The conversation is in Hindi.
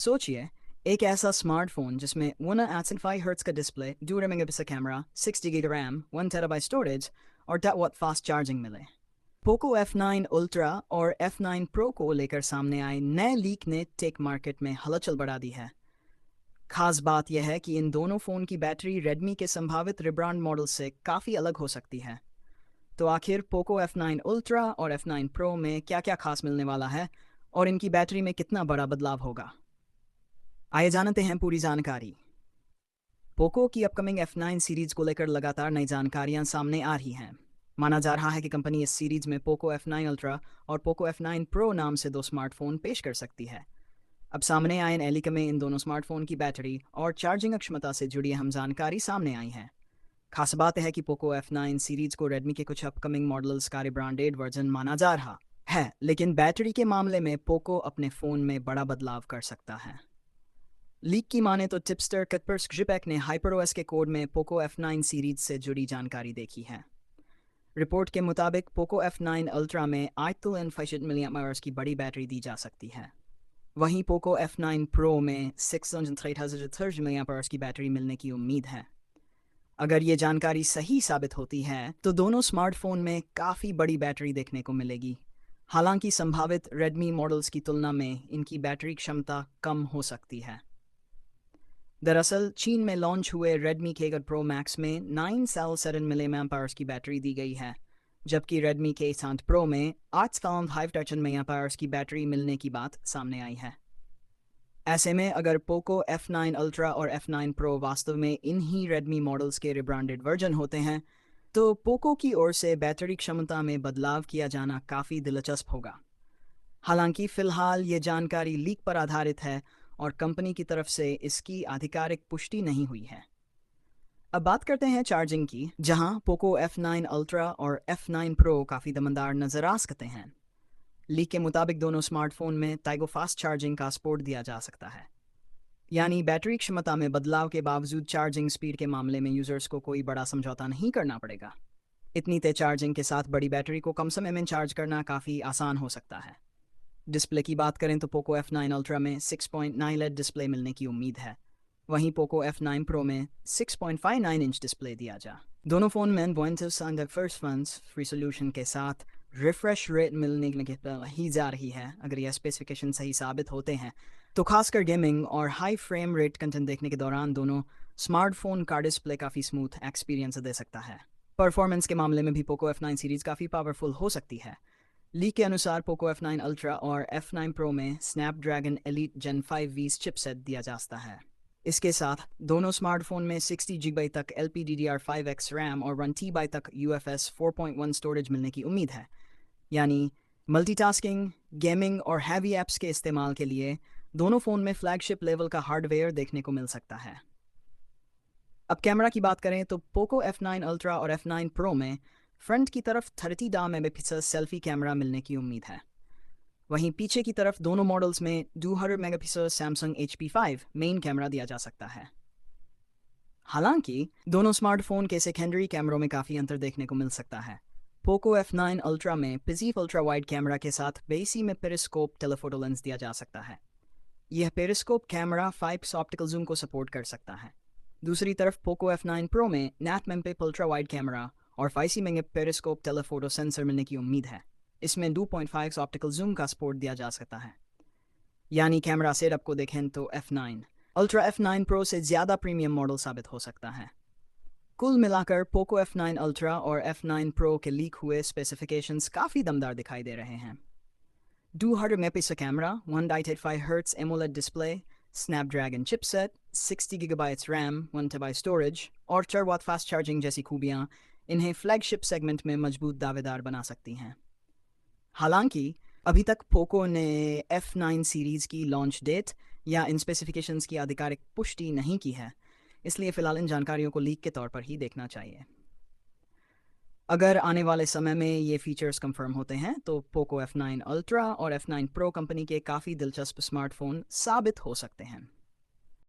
सोचिए, एक ऐसा स्मार्टफोन जिसमें 1.5 हर्ट्ज का display, 2 megapixel camera, 60 GB RAM, 1 TB storage और वॉट फास्ट चार्जिंग मिले। पोको F9 अल्ट्रा और F9 प्रो को लेकर सामने आए नए लीक ने टेक मार्केट में हलचल बढ़ा दी है। खास बात यह है कि इन दोनों फ़ोन की बैटरी रेडमी के संभावित रिब्रांड मॉडल से काफ़ी अलग हो सकती है। तो आखिर पोको F9 अल्ट्रा और F9 प्रो में क्या क्या खास मिलने वाला है और इनकी बैटरी में कितना बड़ा बदलाव होगा, आइए जानते हैं पूरी जानकारी। पोको की अपकमिंग F9 सीरीज को लेकर लगातार नई जानकारियां सामने आ रही हैं। माना जा रहा है कि कंपनी इस सीरीज में पोको F9 अल्ट्रा और पोको F9 प्रो नाम से दो स्मार्टफोन पेश कर सकती है। अब सामने आए इन लीक में इन दोनों स्मार्टफोन की बैटरी और चार्जिंग क्षमता से जुड़ी अहम जानकारी सामने आई है। खास बात है कि पोको F9 सीरीज को रेडमी के कुछ अपकमिंग मॉडल्स का रिब्रांडेड वर्जन माना जा रहा है, लेकिन बैटरी के मामले में पोको अपने फ़ोन में बड़ा बदलाव कर सकता है। लीक की माने तो टिप्सटर कस्परस्क्रिपेक ने HyperOS के कोड में पोको F9 सीरीज से जुड़ी जानकारी देखी है। रिपोर्ट के मुताबिक पोको F9 अल्ट्रा में 8000 mAh की बड़ी बैटरी दी जा सकती है। वहीं पोको F9 प्रो में 630 mAh की बैटरी मिलने की उम्मीद है। अगर ये जानकारी सही साबित होती है तो दोनों स्मार्टफोन में काफ़ी बड़ी बैटरी देखने को मिलेगी। हालांकि संभावित रेडमी मॉडल्स की तुलना में इनकी बैटरी क्षमता कम हो सकती है। दरअसल चीन में लॉन्च हुए रेडमी K प्रो मैक्स में 977 mAh की बैटरी दी गई है, जबकि रेडमी K7 प्रो में 8,500 mAh की बैटरी मिलने की बात सामने आई है। ऐसे में अगर पोको F9 अल्ट्रा और F9 प्रो वास्तव में इन्हीं रेडमी मॉडल्स के रिब्रांडेड वर्जन होते हैं, तो पोको की ओर से बैटरी क्षमता में बदलाव किया जाना काफ़ी दिलचस्प होगा। हालांकि फ़िलहाल ये जानकारी लीक पर आधारित है और कंपनी की तरफ से इसकी आधिकारिक पुष्टि नहीं हुई है। अब बात करते हैं चार्जिंग की, जहां पोको F9 अल्ट्रा और F9 प्रो काफ़ी दमदार नज़र आ सकते हैं। लीक के मुताबिक दोनों स्मार्टफोन में टाइगो फास्ट चार्जिंग का सपोर्ट दिया जा सकता है, यानी बैटरी क्षमता में बदलाव के बावजूद चार्जिंग स्पीड के मामले में यूजर्स को कोई बड़ा समझौता नहीं करना पड़ेगा। इतनी तेज चार्जिंग के साथ बड़ी बैटरी को कम समय में चार्ज करना काफ़ी आसान हो सकता है। डिस्प्ले की बात करें तो पोको F9 अल्ट्रा में 6.9 LED डिस्प्ले मिलने की उम्मीद है। वहीं पोको F9 प्रो में 6.59 इंच डिस्प्ले दिया जा। दोनों फ़ोन में फर्स्ट फंस फ्री सोल्यूशन के साथ रिफ्रेश रेट मिलने ही जा रही है। अगर यह स्पेसिफिकेशन सही साबित होते हैं तो खासकर गेमिंग और हाई फ्रेम रेट कंटेंट देखने के दौरान दोनों स्मार्टफोन का डिस्प्ले काफ़ी स्मूथ एक्सपीरियंस दे सकता है। परफॉर्मेंस के मामले में भी पोको F9 सीरीज़ काफ़ी पावरफुल हो सकती है। लीक के अनुसार पोको F9 अल्ट्रा और F9 प्रो में स्नैपड्रैगन एलीट Gen 5 चिपसेट दिया जा सकता है। इसके साथ दोनों स्मार्टफोन में 60 GB तक LPDDR5X रैम और 1 TB तक UFS 4.1 स्टोरेज मिलने की उम्मीद है, यानी मल्टीटास्किंग, गेमिंग और हैवी ऐप्स के इस्तेमाल के लिए दोनों फ़ोन में फ्लैगशिप लेवल का हार्डवेयर देखने को मिल सकता है। अब कैमरा की बात करें तो पोको F9 अल्ट्रा और F9 प्रो में फ्रंट की तरफ 32 मेगापिक्सल सेल्फी कैमरा मिलने की उम्मीद है। वहीं पीछे की तरफ दोनों मॉडल्स में 200 megapixel Samsung HP5 main camera दिया जा सकता है। हालांकि दोनों स्मार्टफोन के सेकेंडरी कैमरों में काफ़ी अंतर देखने को मिल सकता है। पोको F9 अल्ट्रा में पिजीफ अल्ट्रा वाइड कैमरा के साथ बेसी में पेरिस्कोप टेलीफोटो लेंस दिया जा सकता है। यह periscope camera 5x optical zoom को सपोर्ट कर सकता है। दूसरी तरफ पोको F9 प्रो में नैट मेम्पेप अल्ट्रा वाइड कैमरा और 5 मेगा पेरिस्कोप टेलीफोटो सेंसर मिलने की उम्मीद है। इसमें 2.5x ऑप्टिकल जूम का सपोर्ट दिया जा सकता है। यानी कैमरा सेटअप को देखें तो F9 अल्ट्रा F9 प्रो से ज़्यादा प्रीमियम मॉडल साबित हो सकता है। कुल मिलाकर पोको F9 अल्ट्रा और F9 प्रो के लीक हुए स्पेसिफिकेशंस काफ़ी दमदार दिखाई दे रहे हैं। 200 megapixel camera, 1.85 Hz AMOLED display, Snapdragon chipset, 60 GB RAM, 1 TB storage और 4 वाट फास्ट चार्जिंग जैसी खूबियां इन्हें फ्लैगशिप सेगमेंट में मजबूत दावेदार बना सकती हैं। हालांकि अभी तक पोको ने F9 सीरीज़ की लॉन्च डेट या इन स्पेसिफिकेशंस की आधिकारिक पुष्टि नहीं की है, इसलिए फ़िलहाल इन जानकारियों को लीक के तौर पर ही देखना चाहिए। अगर आने वाले समय में ये फीचर्स कंफर्म होते हैं तो पोको F9 अल्ट्रा और F9 प्रो कंपनी के काफ़ी दिलचस्प स्मार्टफोन साबित हो सकते हैं।